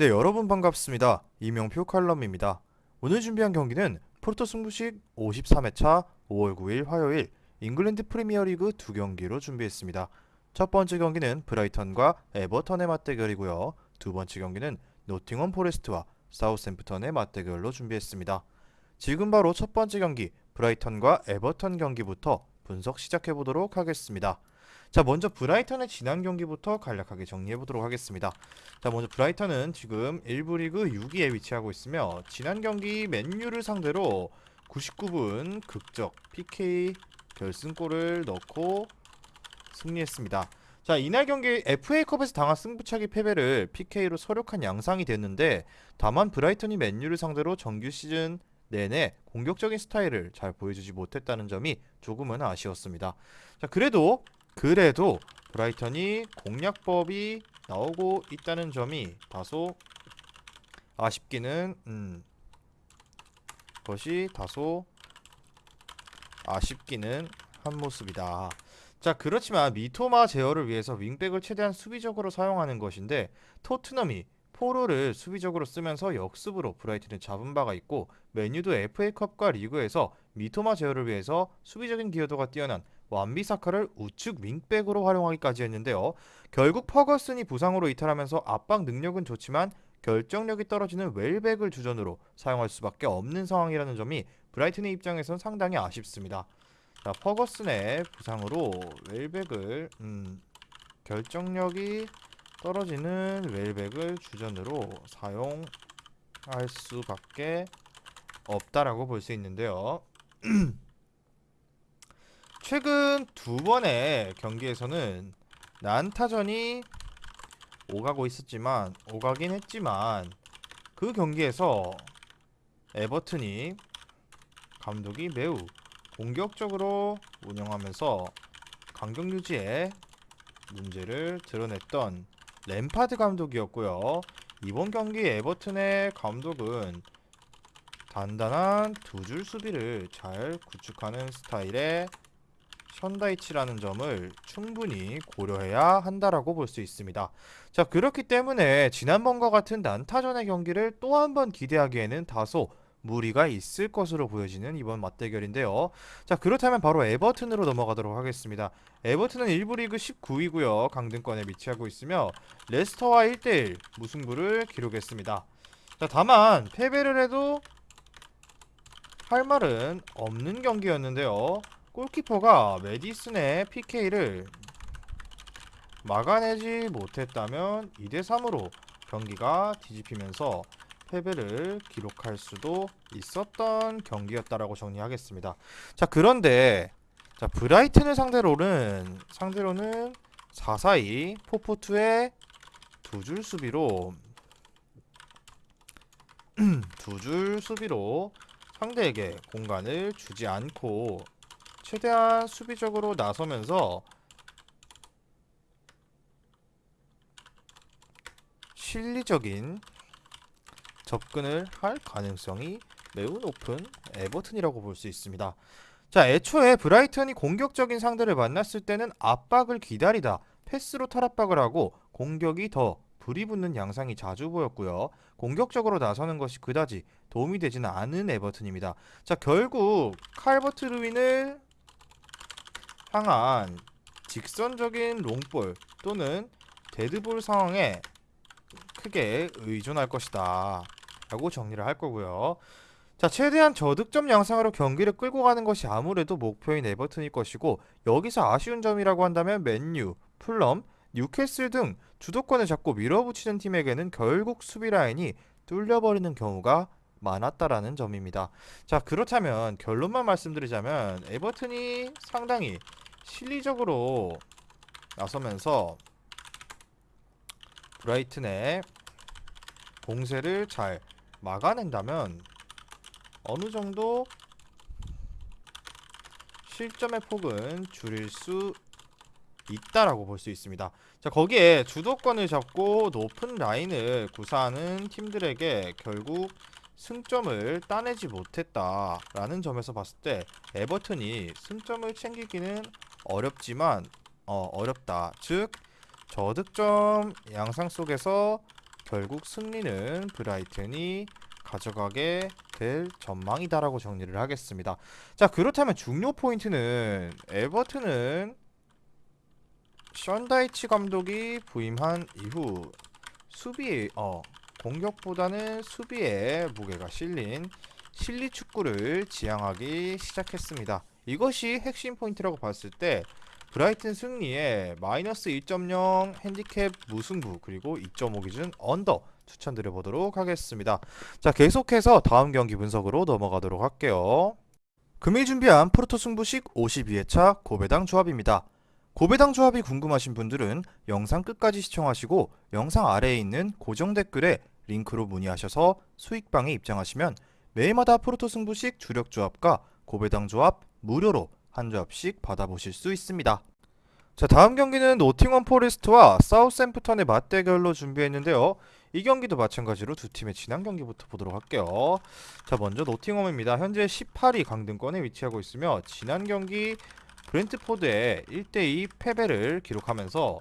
네, 여러분 반갑습니다. 이명표 칼럼입니다. 오늘 준비한 경기는 포르투 승부식 53회차 5월 9일 화요일 잉글랜드 프리미어리그 두 경기로 준비했습니다. 첫 번째 경기는 브라이턴과 에버턴의 맞대결이고요. 두 번째 경기는 노팅엄 포레스트와 사우샘프턴의 맞대결로 준비했습니다. 지금 바로 첫 번째 경기 브라이턴과 에버턴 경기부터 분석 시작해 보도록 하겠습니다. 자, 먼저 브라이턴의 지난 경기부터 간략하게 정리해 보도록 하겠습니다. 자, 먼저 브라이턴은 지금 1부 리그 6위에 위치하고 있으며 지난 경기 맨유를 상대로 99분 극적 PK 결승골을 넣고 승리했습니다. 자, 이날 경기 FA컵에서 당한 승부차기 패배를 PK로 서력한 양상이 됐는데, 다만 브라이턴이 맨유를 상대로 정규 시즌 내내 공격적인 스타일을 잘 보여주지 못했다는 점이 조금은 아쉬웠습니다. 자, 그래도 브라이턴이 공략법이 나오고 있다는 점이 다소 아쉽기는 것이 다소 아쉽기는 한 모습이다. 자, 그렇지만 미토마 제어를 위해서 윙백을 최대한 수비적으로 사용하는 것인데, 토트넘이 포로를 수비적으로 쓰면서 역습으로 브라이튼을 잡은 바가 있고, 맨유도 FA컵과 리그에서 미토마 제어를 위해서 수비적인 기여도가 뛰어난 완비사카를 우측 윙백으로 활용하기까지 했는데요. 결국 퍼거슨이 부상으로 이탈하면서 압박 능력은 좋지만 결정력이 떨어지는 웰백을 주전으로 사용할 수밖에 없는 상황이라는 점이 브라이튼의 입장에선 상당히 아쉽습니다. 자, 퍼거슨의 부상으로 웰백을 결정력이 떨어지는 웰백을 주전으로 사용할 수밖에 없다라고 볼 수 있는데요. 최근 두 번의 경기에서는 난타전이 오가긴 했지만 그 경기에서 에버튼이 감독이 매우 공격적으로 운영하면서 강경 유지에 문제를 드러냈던 램파드 감독이었고요. 이번 경기 에버튼의 감독은 단단한 두 줄 수비를 잘 구축하는 스타일의 션다이치라는 점을 충분히 고려해야 한다라고 볼 수 있습니다. 자, 그렇기 때문에 지난번과 같은 난타전의 경기를 또 한 번 기대하기에는 다소 무리가 있을 것으로 보여지는 이번 맞대결인데요. 자, 그렇다면 바로 에버튼으로 넘어가도록 하겠습니다. 에버튼은 1부 리그 19위고요. 강등권에 위치하고 있으며 레스터와 1대1 무승부를 기록했습니다. 자, 다만 패배를 해도 할 말은 없는 경기였는데요. 골키퍼가 메디슨의 PK를 막아내지 못했다면 2대3으로 경기가 뒤집히면서 패배를 기록할 수도 있었던 경기였다라고 정리하겠습니다. 자, 그런데 브라이튼을 상대로는 4-4-2 4-4-2의 두 줄 수비로 상대에게 공간을 주지 않고 최대한 수비적으로 나서면서 실리적인 접근을 할 가능성이 매우 높은 에버튼이라고 볼 수 있습니다. 자, 애초에 브라이튼이 공격적인 상대를 만났을 때는 압박을 기다리다 패스로 탈압박을 하고 공격이 더 불이 붙는 양상이 자주 보였고요. 공격적으로 나서는 것이 그다지 도움이 되지는 않은 에버튼입니다. 자, 결국 칼버트 루인을 향한 직선적인 롱볼 또는 데드볼 상황에 크게 의존할 것이다 라고 정리를 할 거고요. 자, 최대한 저득점 양상으로 경기를 끌고 가는 것이 아무래도 목표인 에버튼일 것이고, 여기서 아쉬운 점이라고 한다면 맨유, 풀럼, 뉴캐슬 등 주도권을 잡고 밀어붙이는 팀에게는 결국 수비 라인이 뚫려버리는 경우가 많았다라는 점입니다. 자, 그렇다면 결론만 말씀드리자면 에버튼이 상당히 실리적으로 나서면서 브라이튼의 공세를 잘 막아낸다면 어느 정도 실점의 폭은 줄일 수 있다라고 볼 수 있습니다. 자, 거기에 주도권을 잡고 높은 라인을 구사하는 팀들에게 결국 승점을 따내지 못했다라는 점에서 봤을 때 에버튼이 승점을 챙기기는 어렵다. 즉 저득점 양상 속에서 결국 승리는 브라이튼이 가져가게 될 전망이다라고 정리를 하겠습니다. 자, 그렇다면 중요 포인트는 에버튼은 션다이치 감독이 부임한 이후 수비 공격보다는 수비에 무게가 실린 실리 축구를 지향하기 시작했습니다. 이것이 핵심 포인트라고 봤을 때 브라이튼 승리에 마이너스 1.0 핸디캡 무승부 그리고 2.5 기준 언더 추천드려 보도록 하겠습니다. 자, 계속해서 다음 경기 분석으로 넘어가도록 할게요. 금일 준비한 프로토 승부식 52회차 고배당 조합입니다. 고배당 조합이 궁금하신 분들은 영상 끝까지 시청하시고 영상 아래에 있는 고정 댓글에 링크로 문의하셔서 수익방에 입장하시면 매일마다 프로토 승부식 주력 조합과 고배당 조합 무료로 한 조합씩 받아보실 수 있습니다. 자, 다음 경기는 노팅엄 포레스트와 사우스햄프턴의 맞대결로 준비했는데요. 이 경기도 마찬가지로 두 팀의 지난 경기부터 보도록 할게요. 자, 먼저 노팅엄입니다. 현재 18위 강등권에 위치하고 있으며 지난 경기 브렌트포드의 1대2 패배를 기록하면서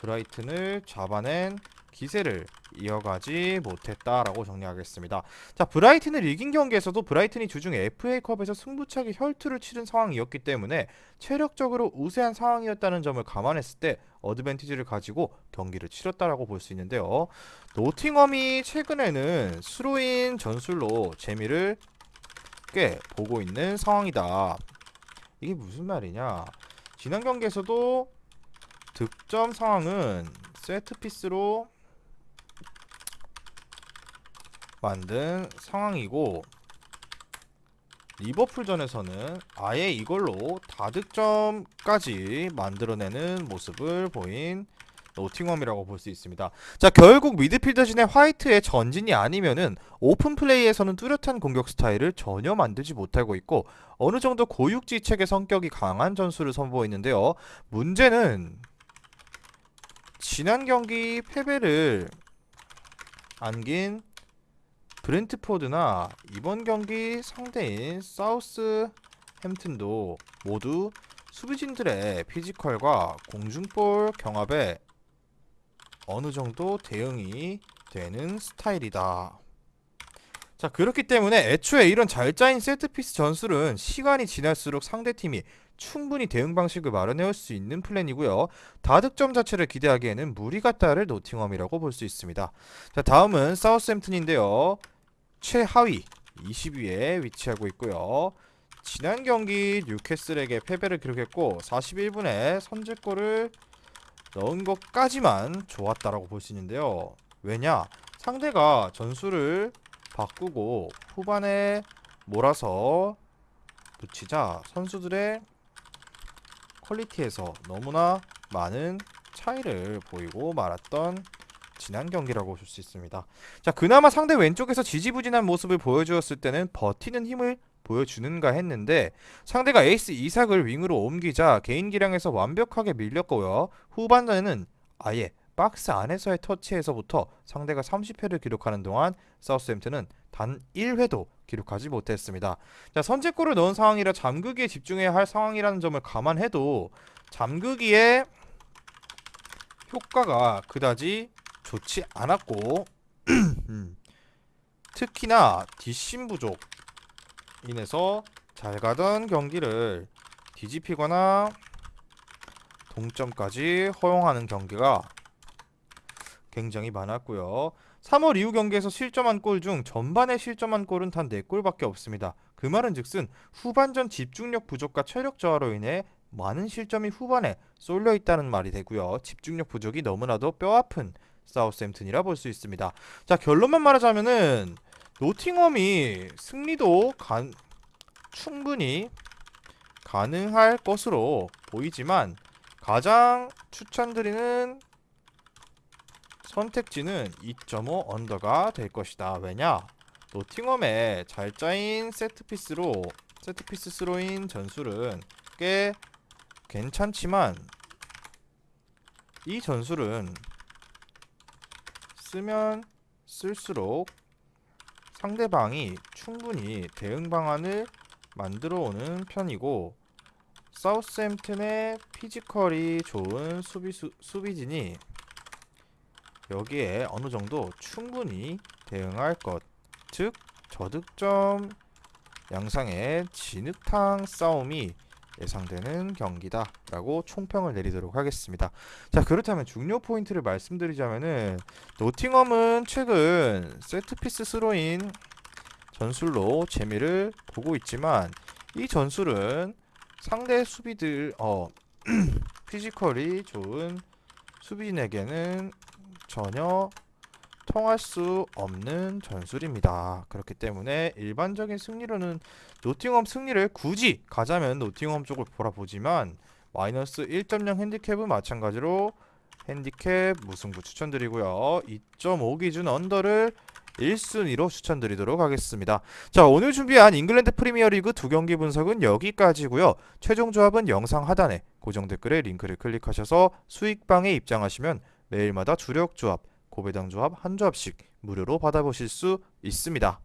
브라이튼을 잡아낸 기세를 이어가지 못했다라고 정리하겠습니다. 자, 브라이튼을 이긴 경기에서도 브라이튼이 주중 FA컵에서 승부차기 혈투를 치른 상황이었기 때문에 체력적으로 우세한 상황이었다는 점을 감안했을 때 어드밴티지를 가지고 경기를 치렀다라고 볼 수 있는데요. 노팅엄이 최근에는 스로인 전술로 재미를 꽤 보고 있는 상황이다. 이게 무슨 말이냐? 지난 경기에서도 득점 상황은 세트피스로 만든 상황이고 리버풀전에서는 아예 이걸로 다득점까지 만들어내는 모습을 보인 노팅엄이라고 볼 수 있습니다. 자, 결국 미드필더진의 화이트의 전진이 아니면은 오픈 플레이에서는 뚜렷한 공격 스타일을 전혀 만들지 못하고 있고 어느 정도 고육지책의 성격이 강한 전술을 선보이는데요. 문제는 지난 경기 패배를 안긴 브렌트포드나 이번 경기 상대인 사우스햄튼도 모두 수비진들의 피지컬과 공중볼 경합에 어느 정도 대응이 되는 스타일이다. 자, 그렇기 때문에 애초에 이런 잘 짜인 세트피스 전술은 시간이 지날수록 상대팀이 충분히 대응 방식을 마련해올 수 있는 플랜이고요. 다득점 자체를 기대하기에는 무리가 따를 노팅엄이라고 볼 수 있습니다. 자, 다음은 사우스햄튼인데요. 최하위 20위에 위치하고 있고요. 지난 경기 뉴캐슬에게 패배를 기록했고 41분에 선제골을 넣은 것까지만 좋았다라고 볼 수 있는데요. 왜냐? 상대가 전술을 바꾸고 후반에 몰아서 붙이자 선수들의 퀄리티에서 너무나 많은 차이를 보이고 말았던 지난 경기라고 볼 수 있습니다. 자, 그나마 상대 왼쪽에서 지지부진한 모습을 보여주었을 때는 버티는 힘을 보여주는가 했는데 상대가 에이스 이삭을 윙으로 옮기자 개인 기량에서 완벽하게 밀렸고요. 후반전에는 아예 박스 안에서의 터치에서부터 상대가 30회를 기록하는 동안 사우스햄튼은 단 1회도 기록하지 못했습니다. 자, 선제골을 넣은 상황이라 잠그기에 집중해야 할 상황이라는 점을 감안해도 잠그기에 효과가 그다지 좋지 않았고 특히나 뒷심 부족 인해서 잘 가던 경기를 뒤집히거나 동점까지 허용하는 경기가 굉장히 많았고요. 3월 이후 경기에서 실점한 골 중 전반에 실점한 골은 단 4골밖에 없습니다. 그 말은 즉슨 후반전 집중력 부족과 체력 저하로 인해 많은 실점이 후반에 쏠려 있다는 말이 되고요. 집중력 부족이 너무나도 뼈아픈 사우스햄튼이라 볼 수 있습니다. 자, 결론만 말하자면은 노팅엄이 승리도 충분히 가능할 것으로 보이지만 가장 추천드리는 선택지는 2.5 언더가 될 것이다. 왜냐? 노팅엄의 잘 짜인 세트피스 스로인 전술은 꽤 괜찮지만 이 전술은 쓰면 쓸수록 상대방이 충분히 대응 방안을 만들어 오는 편이고 사우스햄튼의 피지컬이 좋은 수비진이 여기에 어느 정도 충분히 대응할 것, 즉 저득점 양상의 진흙탕 싸움이 예상되는 경기다 라고 총평을 내리도록 하겠습니다. 자, 그렇다면 중요 포인트를 말씀드리자면은 노팅엄은 최근 세트피스 스로인 전술로 재미를 보고 있지만 이 전술은 상대 수비들 피지컬이 좋은 수비진에게는 전혀 통할 수 없는 전술입니다. 그렇기 때문에 일반적인 승리로는 노팅엄 승리를 굳이 가자면 노팅엄 쪽을 바라보지만 마이너스 1.0 핸디캡은 마찬가지로 핸디캡 무승부 추천드리고요. 2.5 기준 언더를 1순위로 추천드리도록 하겠습니다. 자, 오늘 준비한 잉글랜드 프리미어리그 두 경기 분석은 여기까지고요. 최종 조합은 영상 하단에 고정 댓글에 링크를 클릭하셔서 수익방에 입장하시면 매일마다 주력 조합, 고배당 조합 한 조합씩 무료로 받아보실 수 있습니다.